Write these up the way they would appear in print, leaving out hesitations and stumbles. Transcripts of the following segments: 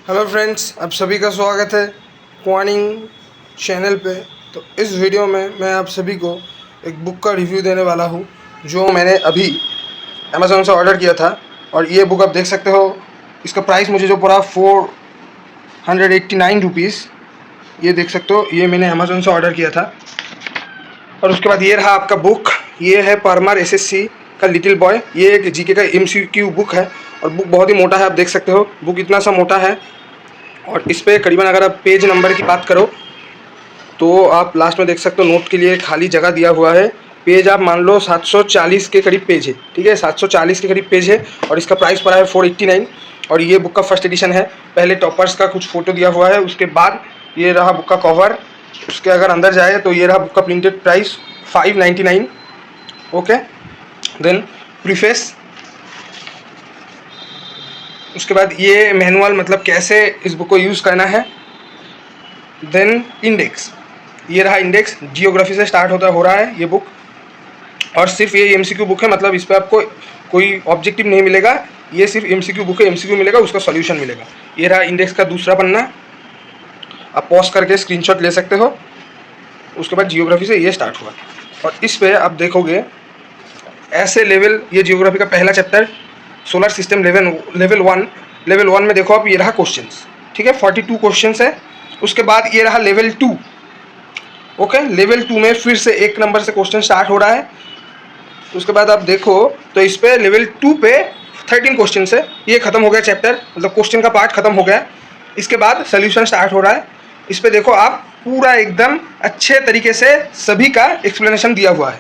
Hello friends, आप सभी का स्वागत है क्वानिंग चैनल पे। तो इस वीडियो में मैं आप सभी को एक बुक का रिव्यू देने वाला हूँ जो मैंने अभी अमेज़ोन से ऑर्डर किया था। और ये बुक आप देख सकते हो, इसका प्राइस मुझे जो पड़ा 489 रुपीज़। ये देख सकते हो, ये मैंने अमेज़ोन से ऑर्डर किया था। और उसके बाद ये रहा आपका बुक। ये है परमार एसएससी का लिटिल बॉय। ये एक जीके का एमसीक्यू बुक है और बुक बहुत ही मोटा है। आप देख सकते हो बुक इतना सा मोटा है। और इस पर करीबन अगर आप पेज नंबर की बात करो तो आप लास्ट में देख सकते हो नोट के लिए खाली जगह दिया हुआ है। पेज आप मान लो 740 के करीब पेज है, ठीक है, 740 के करीब पेज है। और इसका प्राइस पड़ा है 489। और ये बुक का फर्स्ट एडिशन है। पहले टॉपर्स का कुछ फ़ोटो दिया हुआ है, उसके बाद ये रहा बुक का कवर। उसके अगर अंदर जाए तो ये रहा बुक का printed price 599। Okay, then preface. उसके बाद ये मैनुअल, मतलब कैसे इस बुक को यूज़ करना है। देन इंडेक्स, ये रहा इंडेक्स। जियोग्राफी से स्टार्ट हो रहा है ये बुक। और सिर्फ ये एमसीक्यू बुक है, मतलब इस पर आपको कोई ऑब्जेक्टिव नहीं मिलेगा। ये सिर्फ एमसीक्यू बुक है, एमसीक्यू मिलेगा, उसका सॉल्यूशन मिलेगा। ये रहा इंडेक्स का दूसरा पन्ना। आप पॉज करके स्क्रीनशॉट ले सकते हो। उसके बाद जियोग्राफी से ये स्टार्ट हुआ। और इस पर आप देखोगे ऐसे लेवल, ये जियोग्राफी का पहला chapter solar system level one में देखो आप, ये रहा क्वेश्चंस, ठीक है, 42 क्वेश्चंस है। उसके बाद ये रहा लेवल 2। ओके, लेवल 2 में फिर से 1 नंबर से क्वेश्चन स्टार्ट हो रहा है। उसके बाद आप देखो तो इस पे लेवल 2 पे 13 क्वेश्चन है। ये खत्म हो गया चैप्टर, मतलब क्वेश्चन का पार्ट खत्म हो गया। इसके बाद सोल्यूशन स्टार्ट हो रहा है। इस पे देखो आप, पूरा एकदम अच्छे तरीके से सभी का एक्सप्लेनेशन दिया हुआ है,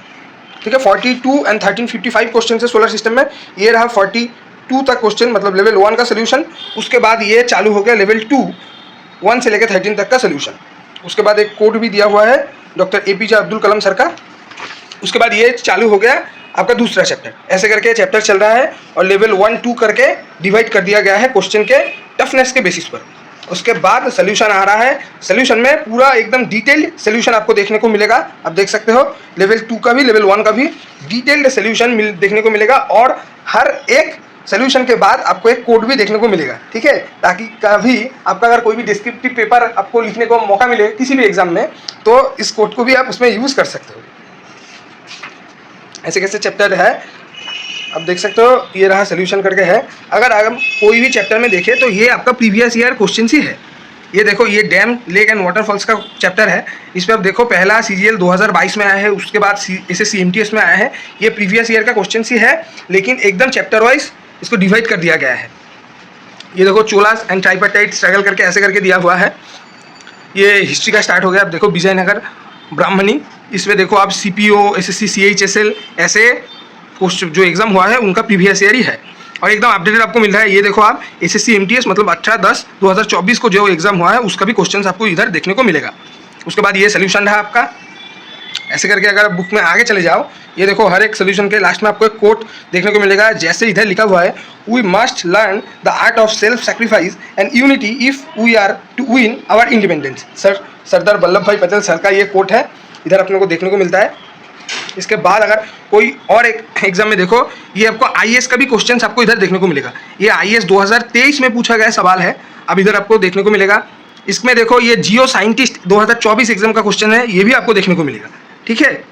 ठीक है। 42 एंड 13 55 क्वेश्चन है सोलर सिस्टम में। ये रहा 42 तक क्वेश्चन, मतलब लेवल 1 का सोल्यूशन। उसके बाद ये चालू हो गया लेवल 2, 1 से लेकर 13 तक का सोल्यूशन। उसके बाद एक कोड भी दिया हुआ है doctor APJ Abdul Kalam sir का। उसके बाद ये चालू हो गया आपका दूसरा चैप्टर। ऐसे करके चैप्टर चल रहा है और लेवल 1 2 करके डिवाइड कर दिया गया है क्वेश्चन के टफनेस के बेसिस पर। उसके बाद सोल्यूशन आ रहा है। सोल्यूशन में पूरा एकदम डिटेल्ड सोल्यूशन आपको देखने को मिलेगा। आप देख सकते हो लेवल 2 का भी लेवल 1 का भी डिटेल्ड सोल्यूशन देखने को मिलेगा। और हर एक सोल्यूशन के बाद आपको एक कोड भी देखने को मिलेगा, ठीक है, ताकि कभी आपका अगर कोई भी डिस्क्रिप्टिव पेपर आपको लिखने को मौका मिले किसी भी एग्जाम में, तो इस कोड को भी आप उसमें यूज़ कर सकते हो। ऐसे कैसे चैप्टर है आप देख सकते हो। ये रहा सोल्यूशन करके है। अगर हम कोई भी चैप्टर में देखें तो ये आपका प्रीवियस ईयर क्वेश्चन ही है। ये देखो, ये डैम लेक एंड वाटरफॉल्स का चैप्टर है। इस पर आप देखो पहला सीजीएल 2022 में आया है, उसके बाद एसएससी एमटीएस में आया है। ये प्रीवियस ईयर का क्वेश्चन ही है, लेकिन एकदम चैप्टर वाइज इसको डिवाइड कर दिया गया है। ये देखो चोलास एंड ट्राइपार्टाइट स्ट्रगल करके ऐसे करके दिया हुआ है। ये हिस्ट्री का स्टार्ट हो गया। आप देखो विजयनगर ब्राह्मणी। इसमें देखो आप सीपीओ, एसएससी, सीएचएसएल ऐसे क्वेश्चन जो एग्जाम हुआ है उनका प्रीवियस ईयर ही है और एकदम अपडेटेड आपको मिल रहा है। ये देखो आप एसएससी एमटीएस, मतलब 18/10/2024 को जो एग्जाम हुआ है उसका भी क्वेश्चन आपको इधर देखने को मिलेगा। उसके बाद ये सोल्यूशन रहा आपका। ऐसे करके अगर बुक में आगे चले जाओ, ये देखो हर एक सोल्यूशन के लास्ट में आपको एक कोट देखने को मिलेगा। जैसे इधर लिखा हुआ है, we must learn the art of self sacrifice and unity if we are to win our independence. Sardar Vallabhbhai Patel sir का ये कोट है, इधर अपने को देखने को मिलता है। इसके बाद अगर कोई और एक एग्जाम में देखो, ये आपको आईएएस का भी क्वेश्चन आपको इधर देखने को मिलेगा। ये आईएएस 2023 में पूछा गया सवाल है, अब इधर आपको देखने को मिलेगा। इसमें देखो ये जियो साइंटिस्ट 2024 एग्जाम का क्वेश्चन है, ये भी आपको देखने को मिलेगा, ठीक है।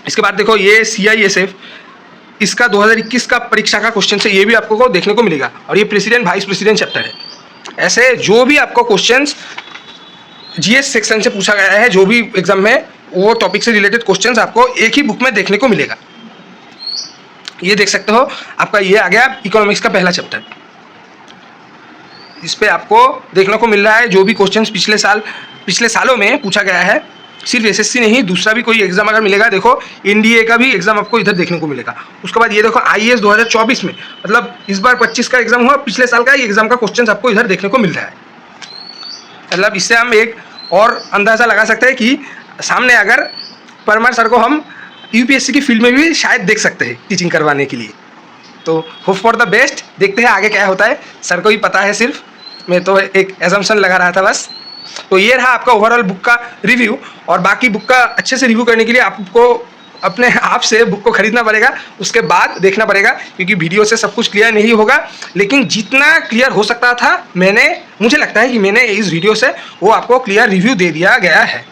इसके बाद देखो ये सीआईएसएफ, इसका 2021 का परीक्षा का क्वेश्चन है, ये भी आपको देखने को मिलेगा। और ये प्रेसिडेंट वाइस प्रेसिडेंट चैप्टर है। ऐसे जो भी आपको क्वेश्चंस जीएस सेक्शन से पूछा गया है, जो भी एग्जाम में, वो टॉपिक से रिलेटेड क्वेश्चंस आपको एक ही बुक में देखने को मिलेगा। ये देख सकते हो आपका ये आ गया इकोनॉमिक्स का पहला चैप्टर। इस पे आपको देखने को मिल रहा है जो भी क्वेश्चंस पिछले सालों में पूछा गया है। सिर्फ एसएससी नहीं, दूसरा भी कोई एग्जाम अगर मिलेगा, देखो एनडीए का भी एग्जाम आपको इधर देखने को मिलेगा। उसके बाद ये देखो आईएएस 2024 में, मतलब इस बार 25 का एग्जाम हुआ, पिछले साल का ही एग्जाम का क्वेश्चन आपको इधर देखने को मिल रहा है। मतलब इससे हम एक और अंदाजा लगा सकते हैं कि सामने अगर परमार सर को हम यूपीएससी की फील्ड में भी शायद देख सकते हैं टीचिंग करवाने के लिए। तो होप फॉर द बेस्ट, देखते हैं आगे क्या होता है। सर को ही पता है, सिर्फ मैं तो एक एजम्पशन लगा रहा था बस। तो ये रहा आपका ओवरऑल बुक का रिव्यू। और बाकी बुक का अच्छे से रिव्यू करने के लिए आपको अपने आप से बुक को खरीदना पड़ेगा, उसके बाद देखना पड़ेगा, क्योंकि वीडियो से सब कुछ क्लियर नहीं होगा। लेकिन जितना क्लियर हो सकता था मुझे लगता है कि मैंने इस वीडियो से वो आपको क्लियर रिव्यू दे दिया गया है।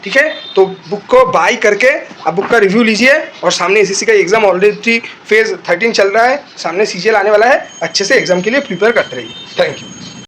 ठीक है, तो बुक को बाई करके आप बुक का रिव्यू लीजिए। और सामने एसएससी का एग्जाम ऑलरेडी फेज 13 चल रहा है, सामने सीजीएल आने वाला है, अच्छे से एग्जाम के लिए प्रिपेयर करते रहिए। Thank you.